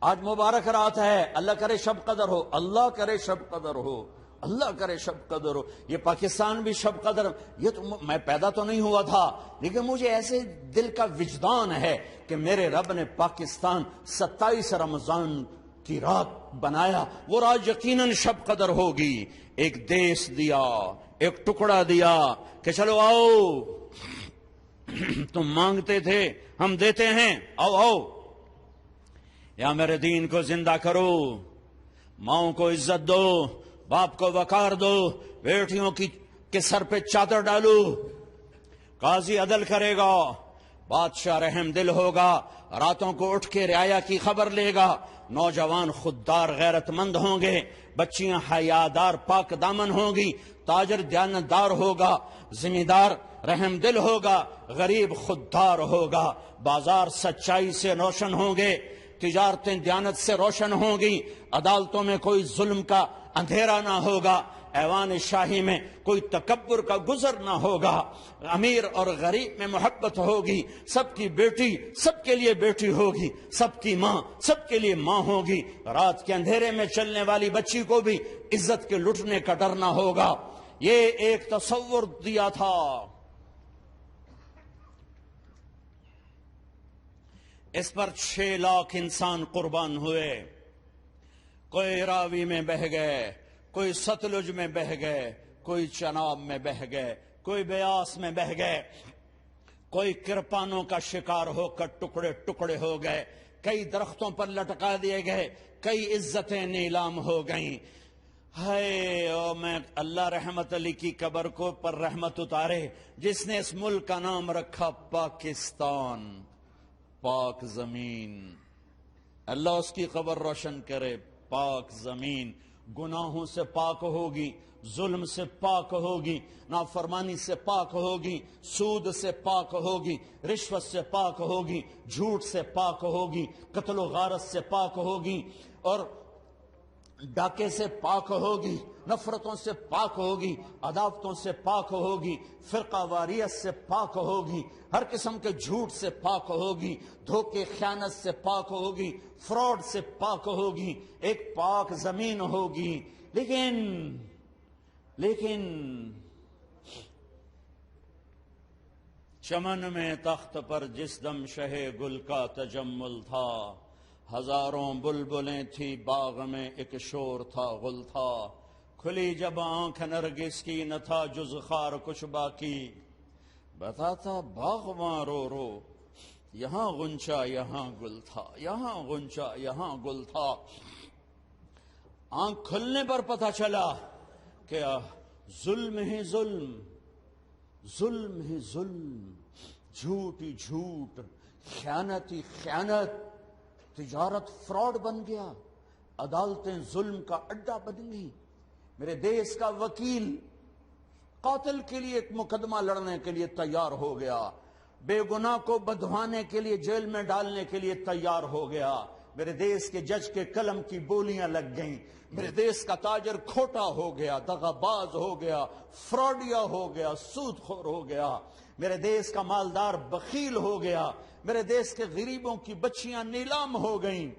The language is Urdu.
آج مبارک رات ہے، اللہ کرے شب قدر ہو، اللہ کرے شب قدر ہو، اللہ کرے شب قدر ہو۔ یہ پاکستان بھی شب قدر، یہ تو میں پیدا تو نہیں ہوا تھا، لیکن مجھے ایسے دل کا وجدان ہے کہ میرے رب نے پاکستان 27 رمضان کی رات بنایا، وہ رات یقیناً شب قدر ہوگی۔ ایک دیش دیا، ایک ٹکڑا دیا کہ چلو آؤ، تم مانگتے تھے ہم دیتے ہیں، آؤ آؤ، یا میرے دین کو زندہ کرو، ماؤں کو عزت دو، باپ کو وقار دو، بیٹیوں کے سر پہ چادر ڈالو، قاضی عدل کرے گا، بادشاہ رحم دل ہوگا، راتوں کو اٹھ کے رعایا کی خبر لے گا، نوجوان خوددار غیرت مند ہوں گے، بچیاں حیادار پاک دامن ہوں گی، تاجر دیانتدار ہوگا، ذمہ دار رحم دل ہوگا، غریب خوددار ہوگا، بازار سچائی سے روشن ہوں گے، تجارتیں دیانت سے روشن ہوں گی، عدالتوں میں کوئی ظلم کا اندھیرا نہ ہوگا، ایوان شاہی میں کوئی تکبر کا گزر نہ ہوگا، امیر اور غریب میں محبت ہوگی، سب کی بیٹی سب کے لیے بیٹی ہوگی، سب کی ماں سب کے لیے ماں ہوگی، رات کے اندھیرے میں چلنے والی بچی کو بھی عزت کے لٹنے کا ڈر نہ ہوگا۔ یہ ایک تصور دیا تھا، اس پر 6 لاکھ انسان قربان ہوئے، کوئی راوی میں بہہ گئے، کوئی ستلج میں بہہ گئے، کوئی چناب میں بہہ گئے، کوئی بیاس میں بہہ گئے، کوئی کرپانوں کا شکار ہو کر ٹکڑے ٹکڑے ہو گئے، کئی درختوں پر لٹکا دیے گئے، کئی عزتیں نیلام ہو گئیں۔ ہائے او میں اللہ رحمت علی کی قبر کو پر رحمت اتارے، جس نے اس ملک کا نام رکھا پاکستان، پاک زمین، اللہ اس کی قبر روشن کرے۔ پاک زمین گناہوں سے پاک ہوگی، ظلم سے پاک ہوگی، نافرمانی سے پاک ہوگی، سود سے پاک ہوگی، رشوت سے پاک ہوگی، جھوٹ سے پاک ہوگی، قتل و غارت سے پاک ہوگی، اور ڈاکے سے پاک ہوگی، نفرتوں سے پاک ہوگی، عداوتوں سے پاک ہوگی، فرقہ واریت سے پاک ہوگی، ہر قسم کے جھوٹ سے پاک ہوگی، دھوکے خیانت سے پاک ہوگی، فراڈ سے پاک ہوگی، ایک پاک زمین ہوگی۔ لیکن چمن میں تخت پر جس دم شہ گل کا تجمل تھا، ہزاروں بلبلیں تھی باغ میں ایک شور تھا غل تھا، کھلی جب آنکھ نرگس کی نہ تھا جز خار کچھ باقی، بتاتا باغباں رو رو یہاں غنچہ یہاں گل تھا، یہاں غنچہ یہاں گل تھا۔ آنکھ کھلنے پر پتہ چلا کہ ظلم ہی ظلم، ظلم ہی ظلم، جھوٹ ہی جھوٹ، خیانت ہی خیانت، تجارت فراڈ بن گیا، عدالتیں ظلم کا اڈا بن گئی۔ میرے دیش کا وکیل قاتل کے لیے ایک مقدمہ لڑنے کے لیے تیار ہو گیا، بے گناہ کو بدھوانے کے لیے جیل میں ڈالنے کے لیے تیار ہو گیا، میرے دیش کے جج کے قلم کی بولیاں لگ گئیں، میرے دیش کا تاجر کھوٹا ہو گیا، دغا باز ہو گیا، فراڈیا ہو گیا، سود خور ہو گیا، میرے دیش کا مالدار بخیل ہو گیا، میرے دیش کے غریبوں کی بچیاں نیلام ہو گئیں۔